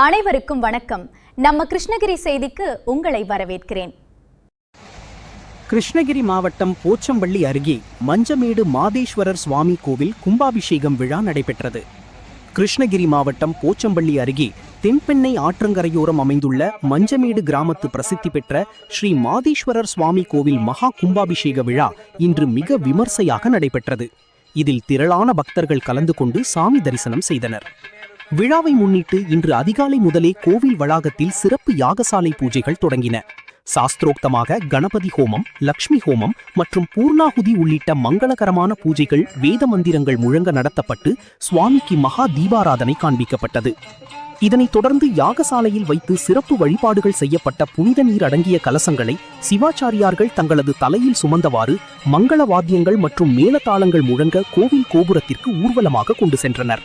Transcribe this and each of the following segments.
அனைவருக்கும் வணக்கம். நம்ம கிருஷ்ணகிரி செய்திக்கு உங்களை வரவேற்கிறேன். கிருஷ்ணகிரி மாவட்டம் போச்சம்பள்ளி அருகே மஞ்சமேடு மாதேஸ்வரர் சுவாமி கோவில் கும்பாபிஷேகம் விழா நடைபெற்றது. கிருஷ்ணகிரி மாவட்டம் போச்சம்பள்ளி அருகே தென்பெண்ணை ஆற்றங்கரையோரம் அமைந்துள்ள மஞ்சமேடு கிராமத்து பிரசித்தி பெற்ற ஸ்ரீ மாதேஸ்வரர் சுவாமி கோவில் மகா கும்பாபிஷேக விழா இன்று மிக விமர்சையாக நடைபெற்றது. இதில் திரளான பக்தர்கள் கலந்து கொண்டு சாமி தரிசனம் செய்தனர். விழாவை முன்னிட்டு இன்று அதிகாலை முதலே கோவில் வளாகத்தில் சிறப்பு யாகசாலை பூஜைகள் தொடங்கின. சாஸ்திரோக்தமாக கணபதி ஹோமம், லக்ஷ்மி ஹோமம் மற்றும் பூர்ணாகுதி உள்ளிட்ட மங்களகரமான பூஜைகள், வேத மந்திரங்கள் முழங்க நடத்தப்பட்டு சுவாமிக்கு மகா தீபாராதனை காண்பிக்கப்பட்டது. இதனைத் தொடர்ந்து யாகசாலையில் வைத்து சிறப்பு வழிபாடுகள் செய்யப்பட்ட புனித நீர் அடங்கிய கலசங்களை சிவாச்சாரியார்கள் தங்களது தலையில் சுமந்தவாறு மங்கள வாத்தியங்கள் மற்றும் மேளதாளங்கள் முழங்க கோவில் கோபுரத்திற்கு ஊர்வலமாக கொண்டு சென்றனர்.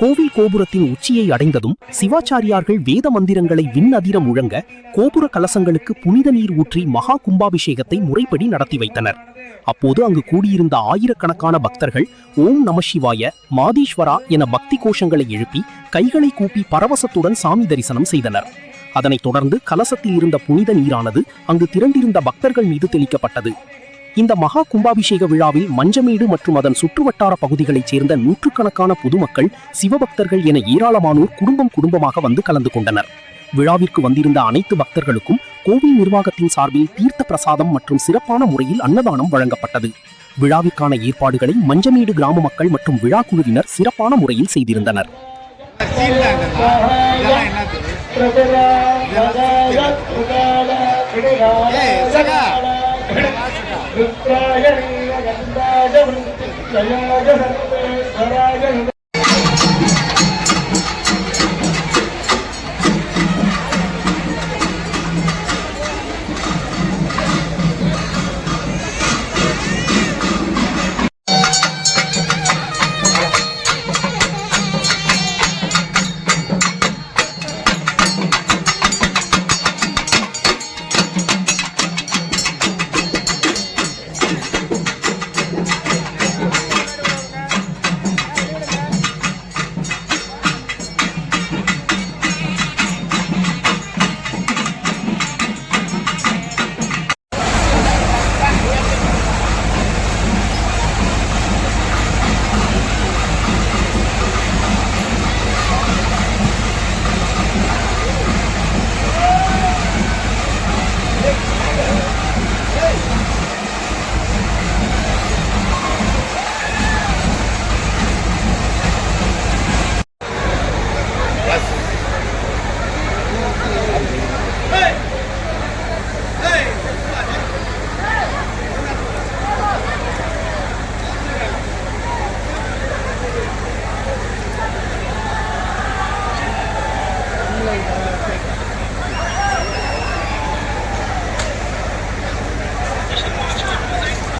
கோவில் கோபுரத்தின் உச்சியை அடைந்ததும் சிவாச்சாரியார்கள் வேத மந்திரங்களை விண்ணதிர முழங்க கோபுர கலசங்களுக்கு புனித நீர் ஊற்றி மகா கும்பாபிஷேகத்தை முறைப்படி நடத்தி வைத்தனர். அப்போது அங்கு கூடியிருந்த ஆயிரக்கணக்கான பக்தர்கள் ஓம் நம சிவாய, மாதீஸ்வரா என பக்தி கோஷங்களை எழுப்பி கைகளை கூப்பி பரவசத்துடன் சாமி தரிசனம் செய்தனர். அதனைத் தொடர்ந்து கலசத்தில் இருந்த புனித நீரானது அங்கு திரண்டிருந்த பக்தர்கள் மீது தெளிக்கப்பட்டது. இந்த மகா கும்பாபிஷேக விழாவில் மஞ்சமேடு மற்றும் அதன் சுற்றுவட்டார பகுதிகளைச் சேர்ந்த நூற்றுக்கணக்கான பொதுமக்கள், சிவபக்தர்கள் என ஏராளமானோர் குடும்பமாக வந்து கலந்து கொண்டனர். விழாவிற்கு வந்திருந்த அனைத்து பக்தர்களுக்கும் கோவில் நிர்வாகத்தின் சார்பில் தீர்த்த பிரசாதம் மற்றும் சிறப்பான முறையில் அன்னதானம் வழங்கப்பட்டது. விழாவிற்கான ஏற்பாடுகளை மஞ்சமேடு கிராம மக்கள் மற்றும் விழா குழுவினர் சிறப்பான முறையில் செய்திருந்தனர்.